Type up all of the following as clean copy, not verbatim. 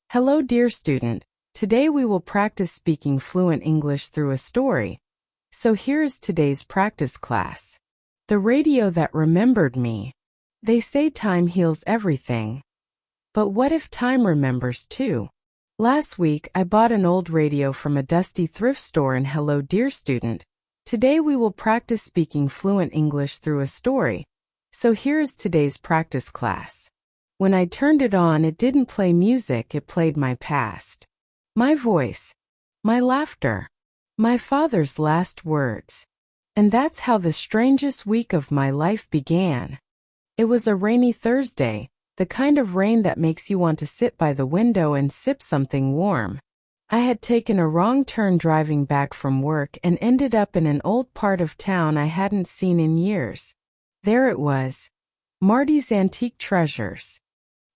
Hello, dear student. Today we will practice speaking fluent English through a story. So here is today's practice class. The radio that remembered me. They say time heals everything. But what if time remembers too? Last week I bought an old radio from a dusty thrift store and hello, dear student. Today we will practice speaking fluent English through a story. So here is today's practice class. When I turned it on, it didn't play music, it played my past. My voice. My laughter. My father's last words. And that's how the strangest week of my life began. It was a rainy Thursday, the kind of rain that makes you want to sit by the window and sip something warm. I had taken a wrong turn driving back from work and ended up in an old part of town I hadn't seen in years. There it was. Marty's Antique Treasures.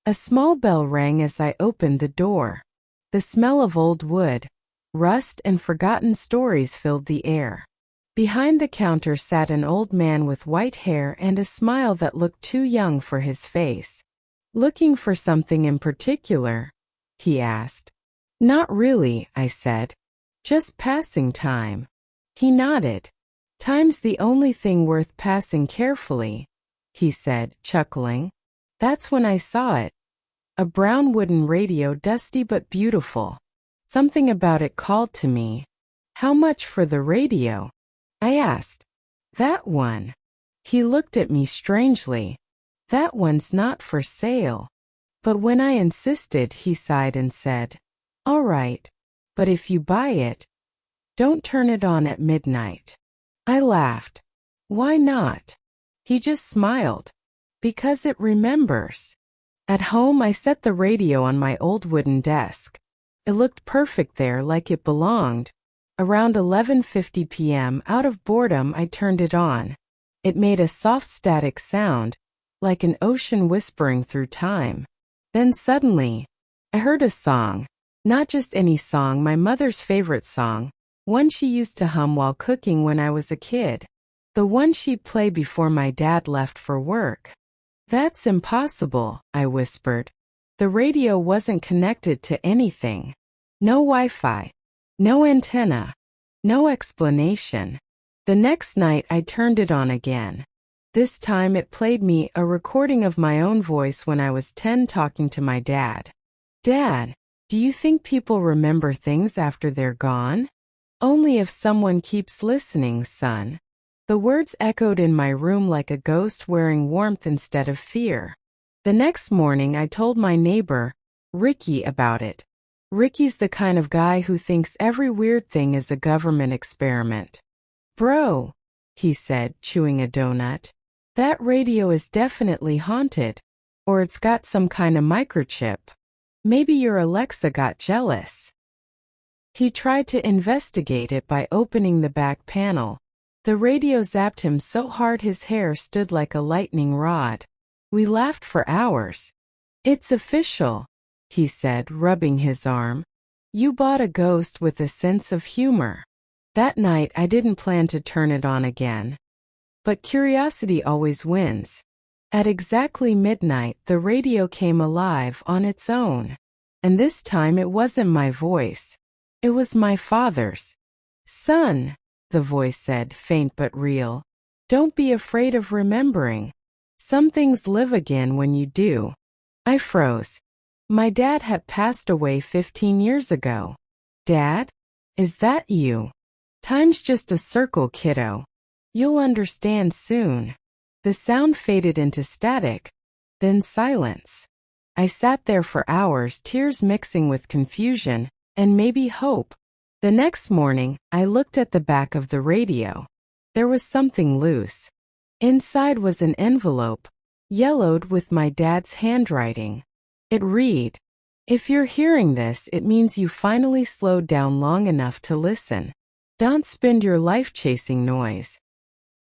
A small bell rang as I opened the door. The smell of old wood, rust and forgotten stories filled the air. Behind the counter sat an old man with white hair and a smile that looked too young for his face. "Looking for something in particular?" he asked. "Not really," I said. "Just passing time." He nodded. "Time's the only thing worth passing carefully," he said, chuckling. That's when I saw it. A brown wooden radio, dusty but beautiful. Something about it called to me. "How much for the radio?" I asked. "That one." He looked at me strangely. "That one's not for sale." But when I insisted, he sighed and said, "All right. But if you buy it, don't turn it on at midnight." I laughed. "Why not?" He just smiled. "Because it remembers." At home, I set the radio on my old wooden desk. It looked perfect there, like it belonged. Around 11:50 p.m., out of boredom, I turned it on. It made a soft static sound, like an ocean whispering through time. Then suddenly, I heard a song. Not just any song, my mother's favorite song, one she used to hum while cooking when I was a kid. The one she'd play before my dad left for work. "That's impossible," I whispered. The radio wasn't connected to anything. No Wi-Fi. No antenna. No explanation. The next night I turned it on again. This time it played me a recording of my own voice when I was 10 talking to my dad. "Dad, do you think people remember things after they're gone?" "Only if someone keeps listening, son." The words echoed in my room like a ghost wearing warmth instead of fear. The next morning I told my neighbor, Ricky, about it. Ricky's the kind of guy who thinks every weird thing is a government experiment. "Bro," he said, chewing a donut, "that radio is definitely haunted. Or it's got some kind of microchip. Maybe your Alexa got jealous." He tried to investigate it by opening the back panel. The radio zapped him so hard his hair stood like a lightning rod. We laughed for hours. "It's official," he said, rubbing his arm. "You bought a ghost with a sense of humor." That night I didn't plan to turn it on again. But curiosity always wins. At exactly midnight, the radio came alive on its own. And this time it wasn't my voice. It was my father's. "Son," the voice said, faint but real, "don't be afraid of remembering. Some things live again when you do." I froze. My dad had passed away 15 years ago. "Dad? Is that you?" "Time's just a circle, kiddo. You'll understand soon." The sound faded into static, then silence. I sat there for hours, tears mixing with confusion, and maybe hope. The next morning, I looked at the back of the radio. There was something loose. Inside was an envelope, yellowed with my dad's handwriting. It read, "If you're hearing this, it means you finally slowed down long enough to listen. Don't spend your life chasing noise.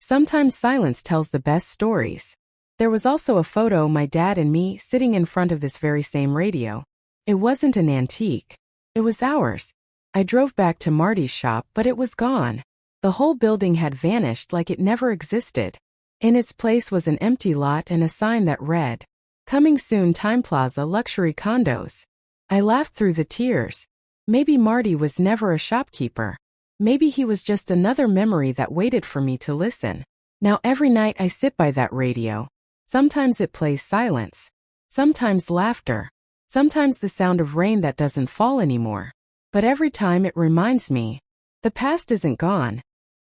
Sometimes silence tells the best stories." There was also a photo of my dad and me sitting in front of this very same radio. It wasn't an antique. It was ours. I drove back to Marty's shop, but it was gone. The whole building had vanished like it never existed. In its place was an empty lot and a sign that read, "Coming soon, Time Plaza Luxury Condos." I laughed through the tears. Maybe Marty was never a shopkeeper. Maybe he was just another memory that waited for me to listen. Now every night I sit by that radio. Sometimes it plays silence. Sometimes laughter. Sometimes the sound of rain that doesn't fall anymore. But every time it reminds me, the past isn't gone.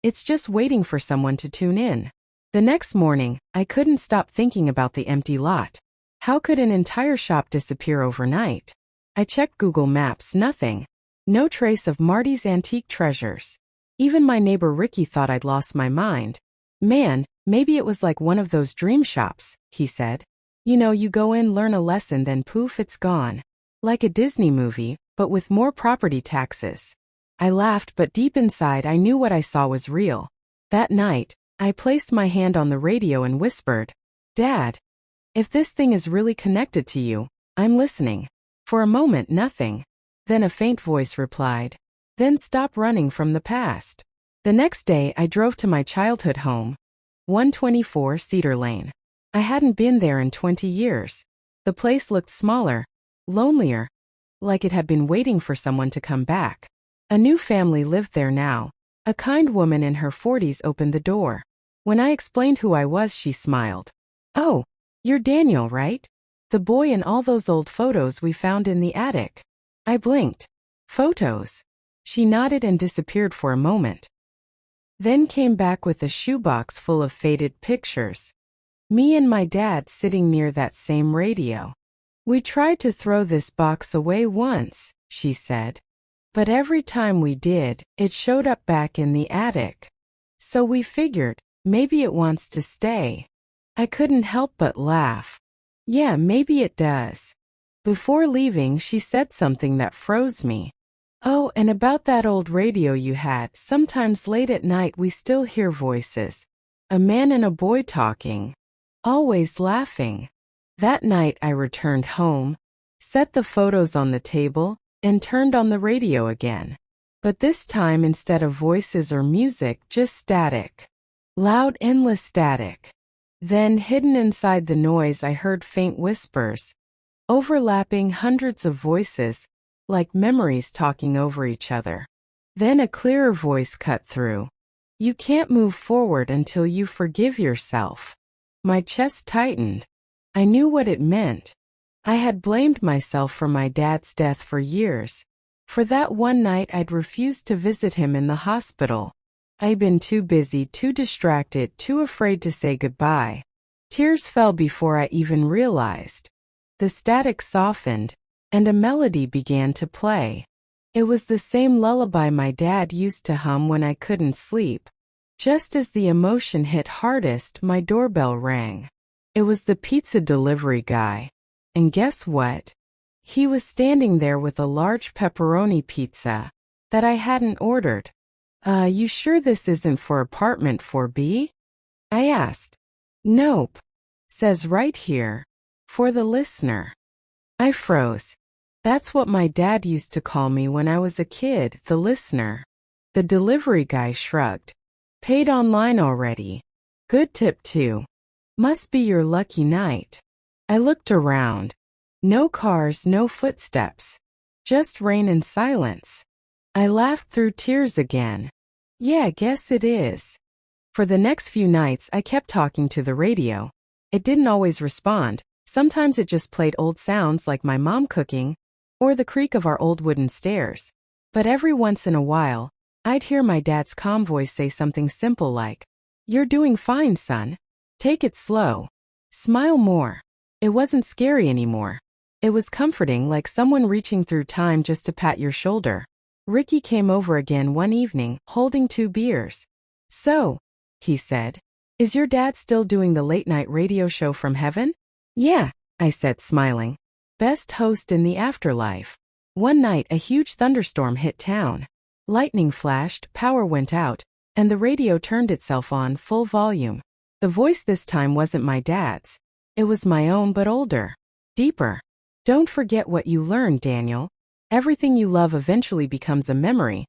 It's just waiting for someone to tune in. The next morning, I couldn't stop thinking about the empty lot. How could an entire shop disappear overnight? I checked Google Maps, nothing. No trace of Marty's antique treasures. Even my neighbor Ricky thought I'd lost my mind. Man, maybe it was like one of those dream shops, he said. You know, you go in, learn a lesson, then poof, it's gone. Like a Disney movie, but with more property taxes. I laughed, but deep inside I knew what I saw was real. That night, I placed my hand on the radio and whispered, "Dad, if this thing is really connected to you, I'm listening." For a moment, nothing. Then a faint voice replied, "Then stop running from the past." The next day, I drove to my childhood home, 124 Cedar Lane. I hadn't been there in 20 years. The place looked smaller, lonelier, like it had been waiting for someone to come back. A new family lived there now. A kind woman in her 40s opened the door. When I explained who I was, she smiled. "Oh, you're Daniel, right? The boy in all those old photos we found in the attic." I blinked. "Photos?" She nodded and disappeared for a moment. Then came back with a shoebox full of faded pictures. Me and my dad sitting near that same radio. "We tried to throw this box away once," she said. "But every time we did, it showed up back in the attic. So we figured, maybe it wants to stay." I couldn't help but laugh. Yeah, maybe it does. Before leaving, she said something that froze me. "Oh, and about that old radio you had, sometimes late at night we still hear voices. A man and a boy talking. Always laughing." That night I returned home, set the photos on the table, and turned on the radio again. But this time, instead of voices or music, just static. Loud, endless static. Then, hidden inside the noise, I heard faint whispers, overlapping hundreds of voices, like memories talking over each other. Then a clearer voice cut through. "You can't move forward until you forgive yourself." My chest tightened. I knew what it meant. I had blamed myself for my dad's death for years. For that one night I'd refused to visit him in the hospital. I'd been too busy, too distracted, too afraid to say goodbye. Tears fell before I even realized. The static softened, and a melody began to play. It was the same lullaby my dad used to hum when I couldn't sleep. Just as the emotion hit hardest, my doorbell rang. It was the pizza delivery guy. And guess what? He was standing there with a large pepperoni pizza that I hadn't ordered. You sure this isn't for apartment 4B? I asked. "Nope. Says right here, for the listener." I froze. That's what my dad used to call me when I was a kid, the listener. The delivery guy shrugged. "Paid online already. Good tip too. Must be your lucky night." I looked around. No cars, no footsteps. Just rain and silence. I laughed through tears again. Yeah, guess it is. For the next few nights, I kept talking to the radio. It didn't always respond. Sometimes it just played old sounds like my mom cooking, or the creak of our old wooden stairs. But every once in a while, I'd hear my dad's calm voice say something simple like, "You're doing fine, son. Take it slow. Smile more." It wasn't scary anymore. It was comforting, like someone reaching through time just to pat your shoulder. Ricky came over again one evening, holding 2 beers. "So," he said, "is your dad still doing the late-night radio show from heaven?" "Yeah," I said, smiling. "Best host in the afterlife." One night, a huge thunderstorm hit town. Lightning flashed, power went out, and the radio turned itself on full volume. The voice this time wasn't my dad's. It was my own, but older. Deeper. "Don't forget what you learned, Daniel. Everything you love eventually becomes a memory.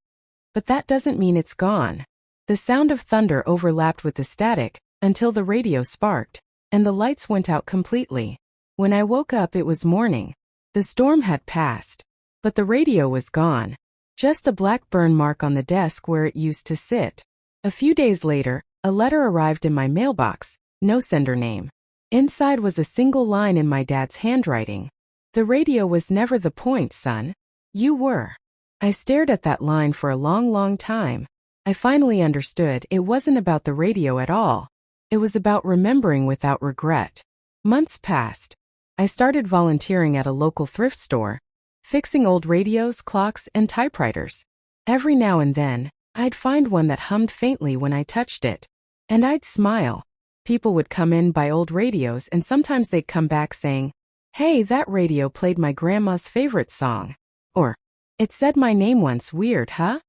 But that doesn't mean it's gone." The sound of thunder overlapped with the static, until the radio sparked, and the lights went out completely. When I woke up, it was morning. The storm had passed, but the radio was gone. Just a black burn mark on the desk where it used to sit. A few days later, a letter arrived in my mailbox, no sender name. Inside was a single line in my dad's handwriting. The radio was never the point, son. You were. I stared at that line for a long time. I finally understood it wasn't about the radio at all. It was about remembering without regret. Months passed. I started volunteering at a local thrift store, fixing old radios, clocks, and typewriters. Every now and then, I'd find one that hummed faintly when I touched it. And I'd smile. People would come in, buy old radios, and sometimes they'd come back saying, "Hey, that radio played my grandma's favorite song." Or, "It said my name once, weird, huh?"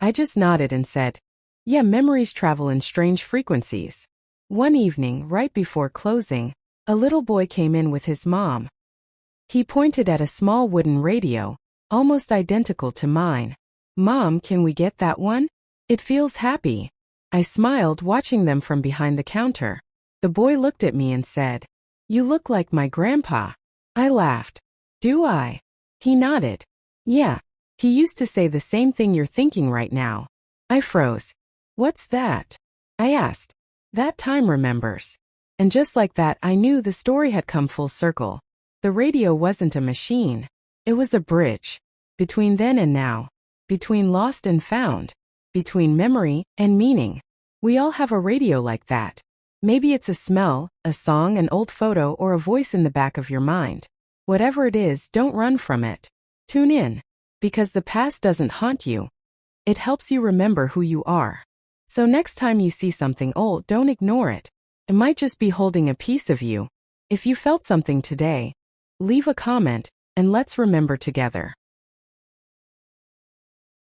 I just nodded and said, "Yeah, memories travel in strange frequencies." One evening, right before closing, a little boy came in with his mom. He pointed at a small wooden radio, almost identical to mine. "Mom, can we get that one? It feels happy." I smiled, watching them from behind the counter. The boy looked at me and said, "You look like my grandpa." I laughed. "Do I?" He nodded. "Yeah. He used to say the same thing you're thinking right now." I froze. "What's that?" I asked. "That time remembers." And just like that, I knew the story had come full circle. The radio wasn't a machine. It was a bridge. Between then and now. Between lost and found. Between memory and meaning. We all have a radio like that. Maybe it's a smell, a song, an old photo, or a voice in the back of your mind. Whatever it is, don't run from it. Tune in. Because the past doesn't haunt you. It helps you remember who you are. So next time you see something old, don't ignore it. It might just be holding a piece of you. If you felt something today, leave a comment, and let's remember together.